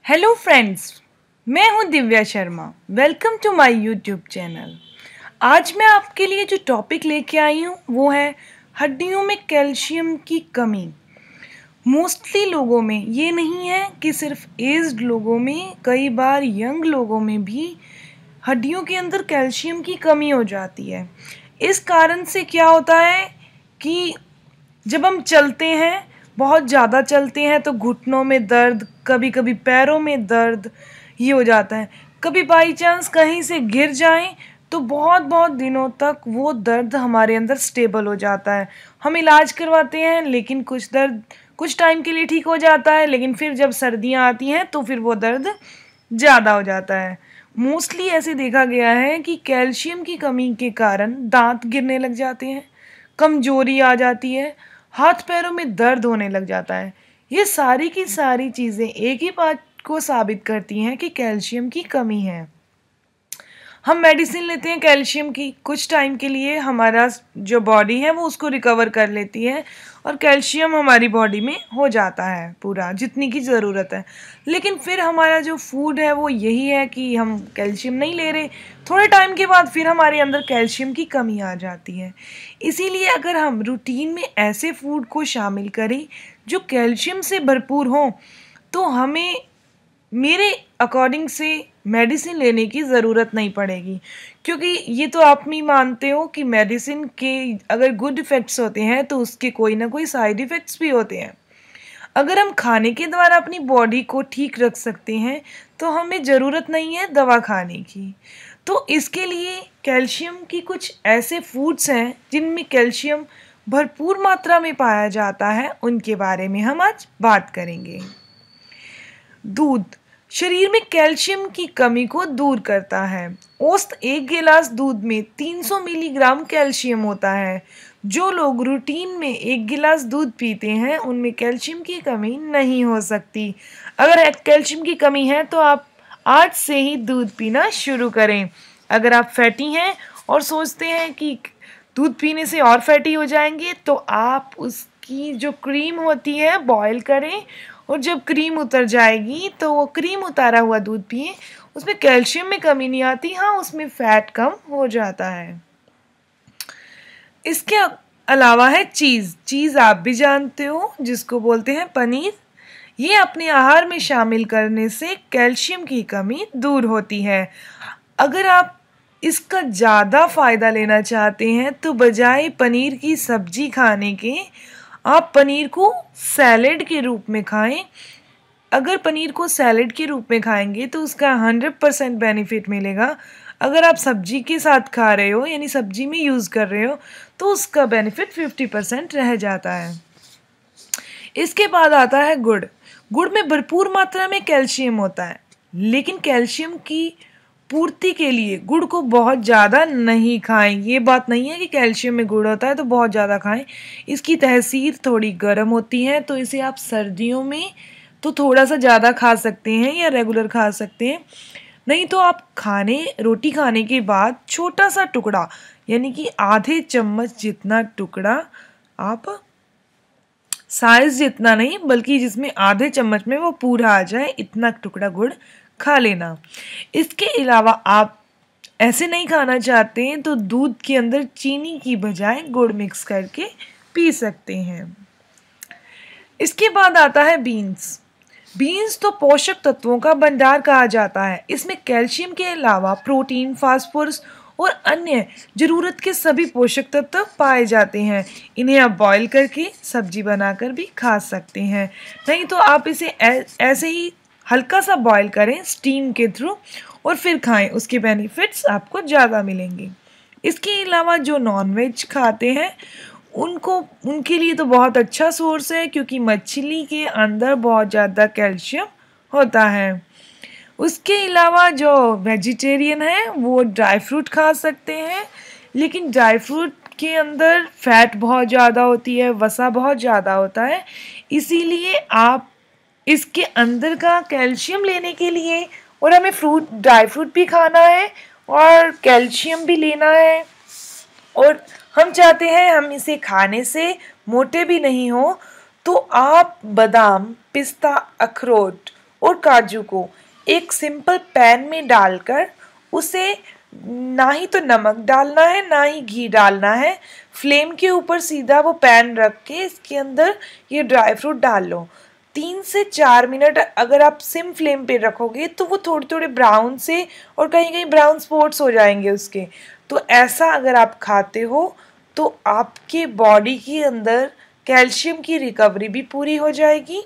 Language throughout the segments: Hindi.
हेलो फ्रेंड्स, मैं हूं Divya Sharma. Welcome to my YouTube channel. आज मैं आपके लिए जो टॉपिक लेके आई हूं वो है हड्डियों में कैल्शियम की कमी। मोस्टली लोगों में, ये नहीं है कि सिर्फ एज्ड लोगों में, कई बार यंग लोगों में भी हड्डियों के अंदर कैल्शियम की कमी हो जाती है। इस कारण से क्या होता है कि जब हम चलते हैं, बहुत ज़्यादा चलते हैं तो घुटनों में दर्द, कभी कभी पैरों में दर्द ये हो जाता है। कभी बाई चांस कहीं से गिर जाएं तो बहुत बहुत दिनों तक वो दर्द हमारे अंदर स्टेबल हो जाता है। हम इलाज करवाते हैं लेकिन कुछ दर्द कुछ टाइम के लिए ठीक हो जाता है, लेकिन फिर जब सर्दियाँ आती हैं तो फिर वो दर्द ज़्यादा हो जाता है। मोस्टली ऐसे देखा गया है कि कैल्शियम की कमी के कारण दांत गिरने लग जाते हैं, कमजोरी आ जाती है, हाथ पैरों में दर्द होने लग जाता है। ये सारी की सारी चीज़ें एक ही बात को साबित करती हैं कि कैल्शियम की कमी है। हम मेडिसिन लेते हैं कैल्शियम की, कुछ टाइम के लिए हमारा जो बॉडी है वो उसको रिकवर कर लेती है और कैल्शियम हमारी बॉडी में हो जाता है पूरा जितनी की ज़रूरत है। लेकिन फिर हमारा जो फूड है वो यही है कि हम कैल्शियम नहीं ले रहे, थोड़े टाइम के बाद फिर हमारे अंदर कैल्शियम की कमी आ जाती है। इसीलिए अगर हम रूटीन में ऐसे फूड को शामिल करें जो कैल्शियम से भरपूर हों तो हमें, मेरे अकॉर्डिंग से, मेडिसिन लेने की ज़रूरत नहीं पड़ेगी। क्योंकि ये तो आप भी मानते हो कि मेडिसिन के अगर गुड इफ़ेक्ट्स होते हैं तो उसके कोई ना कोई साइड इफ़ेक्ट्स भी होते हैं। अगर हम खाने के द्वारा अपनी बॉडी को ठीक रख सकते हैं तो हमें ज़रूरत नहीं है दवा खाने की। तो इसके लिए कैल्शियम की कुछ ऐसे फूड्स हैं जिनमें कैल्शियम भरपूर मात्रा में पाया जाता है, उनके बारे में हम आज बात करेंगे। दूध शरीर में कैल्शियम की कमी को दूर करता है। औसत एक गिलास दूध में 300 मिलीग्राम कैल्शियम होता है। जो लोग रूटीन में एक गिलास दूध पीते हैं उनमें कैल्शियम की कमी नहीं हो सकती। अगर कैल्शियम की कमी है तो आप आज से ही दूध पीना शुरू करें। अगर आप फैटी हैं और सोचते हैं कि दूध पीने से और फैटी हो जाएंगे तो आप उसकी जो क्रीम होती है बॉयल करें और जब क्रीम उतर जाएगी तो वो क्रीम उतारा हुआ दूध पिए। उसमें कैल्शियम में कमी नहीं आती, हाँ उसमें फैट कम हो जाता है। इसके अलावा है चीज़। चीज़ आप भी जानते हो, जिसको बोलते हैं पनीर। ये अपने आहार में शामिल करने से कैल्शियम की कमी दूर होती है। अगर आप इसका ज़्यादा फ़ायदा लेना चाहते हैं तो बजाय पनीर की सब्जी खाने के आप पनीर को सैलेड के रूप में खाएं। अगर पनीर को सैलेड के रूप में खाएंगे तो उसका 100% बेनिफिट मिलेगा। अगर आप सब्जी के साथ खा रहे हो, यानी सब्जी में यूज़ कर रहे हो, तो उसका बेनिफिट 50% रह जाता है। इसके बाद आता है गुड़। गुड़ में भरपूर मात्रा में कैल्शियम होता है, लेकिन कैल्शियम की पूर्ति के लिए गुड़ को बहुत ज़्यादा नहीं खाएं। ये बात नहीं है कि कैल्शियम में गुड़ होता है तो बहुत ज़्यादा खाएं। इसकी तहसीर थोड़ी गर्म होती है तो इसे आप सर्दियों में तो थोड़ा सा ज़्यादा खा सकते हैं या रेगुलर खा सकते हैं। नहीं तो आप रोटी खाने के बाद छोटा सा टुकड़ा, यानी कि आधे चम्मच जितना टुकड़ा, आप साइज जितना नहीं बल्कि जिसमें आधे चम्मच में वो पूरा आ जाए इतना टुकड़ा गुड़ खा लेना। इसके अलावा आप ऐसे नहीं खाना चाहते हैं तो दूध के अंदर चीनी की बजाय गुड़ मिक्स करके पी सकते हैं। इसके बाद आता है बीन्स। बीन्स तो पोषक तत्वों का भंडार कहा जाता है। इसमें कैल्शियम के अलावा प्रोटीन, फास्फोरस और अन्य जरूरत के सभी पोषक तत्व पाए जाते हैं। इन्हें आप बॉईल करके सब्जी बनाकर भी खा सकते हैं, नहीं तो आप इसे ऐसे ही हल्का सा बॉईल करें स्टीम के थ्रू और फिर खाएं, उसके बेनिफिट्स आपको ज़्यादा मिलेंगे। इसके अलावा जो नॉनवेज खाते हैं उनके लिए तो बहुत अच्छा सोर्स है, क्योंकि मछली के अंदर बहुत ज़्यादा कैल्शियम होता है। उसके अलावा जो वेजिटेरियन है वो ड्राई फ्रूट खा सकते हैं, लेकिन ड्राई फ्रूट के अंदर फैट बहुत ज़्यादा होती है, वसा बहुत ज़्यादा होता है। इसीलिए आप इसके अंदर का कैल्शियम लेने के लिए, और हमें ड्राई फ्रूट भी खाना है और कैल्शियम भी लेना है, और हम चाहते हैं हम इसे खाने से मोटे भी नहीं हो, तो आप बादाम, पिस्ता, अखरोट और काजू को एक सिंपल पैन में डालकर उसे ना ही तो नमक डालना है ना ही घी डालना है, फ्लेम के ऊपर सीधा वो पैन रख के इसके अंदर ये ड्राई फ्रूट डाल लो। 3 से 4 मिनट अगर आप सिम फ्लेम पे रखोगे तो वो थोड़े थोड़े ब्राउन से और कहीं कहीं ब्राउन स्पॉट्स हो जाएंगे उसके। तो ऐसा अगर आप खाते हो तो आपके बॉडी के अंदर कैल्शियम की रिकवरी भी पूरी हो जाएगी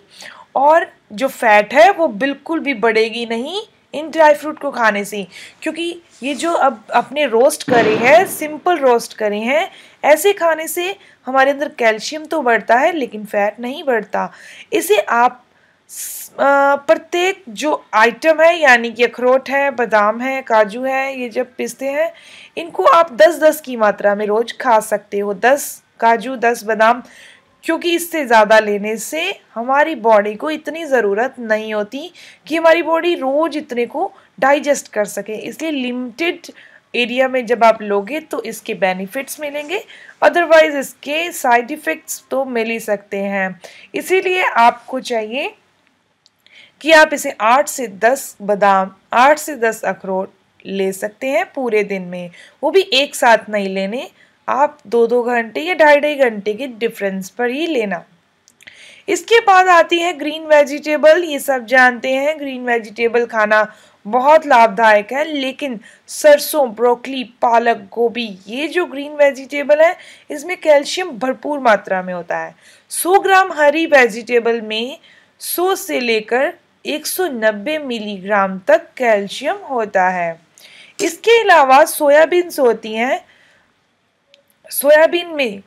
और जो फैट है वो बिल्कुल भी बढ़ेगी नहीं इन ड्राई फ्रूट को खाने से, क्योंकि ये जो अब अपने रोस्ट करे हैं, सिंपल रोस्ट करे हैं, ऐसे खाने से हमारे अंदर कैल्शियम तो बढ़ता है लेकिन फैट नहीं बढ़ता। इसे आप प्रत्येक जो आइटम है यानी कि अखरोट है, बादाम है, काजू है, ये जब पिसते हैं इनको आप 10-10 की मात्रा में रोज खा सकते हो। 10 काजू 10 बादाम, क्योंकि इससे ज़्यादा लेने से हमारी बॉडी को इतनी ज़रूरत नहीं होती कि हमारी बॉडी रोज़ इतने को डाइजेस्ट कर सके। इसलिए लिमिटेड एरिया में जब आप लोगे तो इसके बेनिफिट्स मिलेंगे, अदरवाइज इसके साइड इफ़ेक्ट्स तो मिल ही सकते हैं। इसीलिए आपको चाहिए कि आप इसे 8 से 10 बादाम, 8 से 10 अखरोट ले सकते हैं पूरे दिन में, वो भी एक साथ नहीं लेने, आप 2-2 घंटे या 2.5 घंटे के डिफरेंस पर ही लेना। इसके बाद आती है ग्रीन वेजिटेबल। ये सब जानते हैं ग्रीन वेजिटेबल खाना बहुत लाभदायक है, लेकिन सरसों, ब्रोकली, पालक, गोभी, ये जो ग्रीन वेजिटेबल है इसमें कैल्शियम भरपूर मात्रा में होता है। 100 ग्राम हरी वेजिटेबल में 100 से लेकर 190 मिलीग्राम तक कैल्शियम होता है। इसके अलावा सोयाबीन्स होती हैं, सोयाबीन में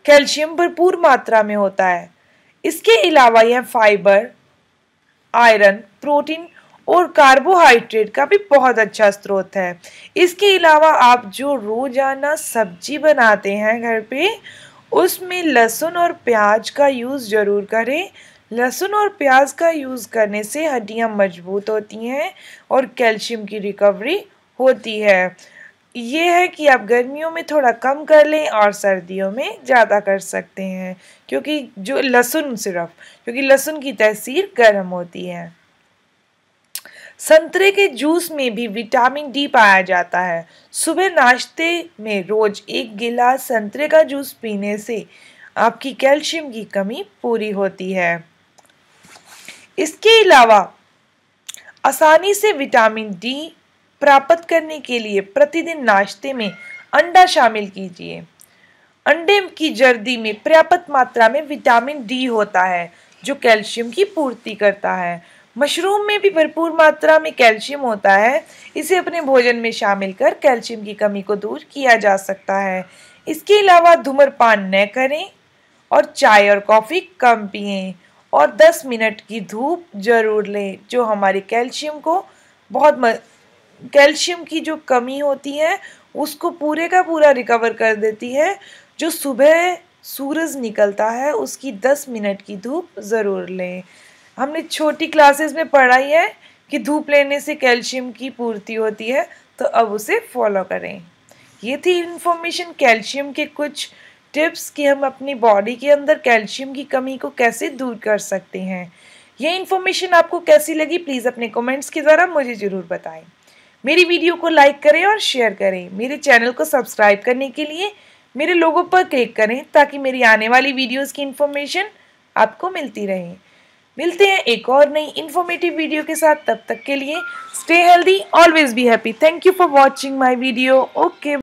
कैल्शियम भरपूर मात्रा में होता है। इसके अलावा यह फाइबर, आयरन, प्रोटीन और कार्बोहाइड्रेट का भी बहुत अच्छा स्रोत है। इसके अलावा आप जो रोजाना सब्जी बनाते हैं घर पे, उसमें लहसुन और प्याज का यूज़ ज़रूर करें। लहसुन और प्याज का यूज़ करने से हड्डियां मजबूत होती हैं और कैल्शियम की रिकवरी होती है। ये है कि आप गर्मियों में थोड़ा कम कर लें और सर्दियों में ज़्यादा कर सकते हैं, क्योंकि जो लहसुन सिर्फ क्योंकि लहसुन की तासीर गर्म होती है। संतरे के जूस में भी विटामिन डी पाया जाता है। सुबह नाश्ते में रोज 1 गिलास संतरे का जूस पीने से आपकी कैल्शियम की कमी पूरी होती है। इसके अलावा आसानी से विटामिन डी प्राप्त करने के लिए प्रतिदिन नाश्ते में अंडा शामिल कीजिए। अंडे की जर्दी में पर्याप्त मात्रा में विटामिन डी होता है जो कैल्शियम की पूर्ति करता है। मशरूम में भी भरपूर मात्रा में कैल्शियम होता है। इसे अपने भोजन में शामिल कर कैल्शियम की कमी को दूर किया जा सकता है। इसके अलावा धूम्रपान न करें और चाय और कॉफ़ी कम पिएं और 10 मिनट की धूप जरूर लें, जो हमारे कैल्शियम की जो कमी होती है उसको पूरे का पूरा रिकवर कर देती है। जो सुबह सूरज निकलता है उसकी 10 मिनट की धूप ज़रूर लें। हमने छोटी क्लासेस में पढ़ा ही है कि धूप लेने से कैल्शियम की पूर्ति होती है, तो अब उसे फॉलो करें। ये थी इन्फॉर्मेशन, कैल्शियम के कुछ टिप्स कि हम अपनी बॉडी के अंदर कैल्शियम की कमी को कैसे दूर कर सकते हैं। ये इन्फॉर्मेशन आपको कैसी लगी प्लीज़ अपने कमेंट्स के द्वारा मुझे ज़रूर बताएं। मेरी वीडियो को लाइक करें और शेयर करें। मेरे चैनल को सब्सक्राइब करने के लिए मेरे लोगो पर क्लिक करें ताकि मेरी आने वाली वीडियोस की इन्फॉर्मेशन आपको मिलती रहे। मिलते हैं एक और नई इन्फॉर्मेटिव वीडियो के साथ, तब तक के लिए stay healthy, always be happy. Thank you for watching my video. Okay.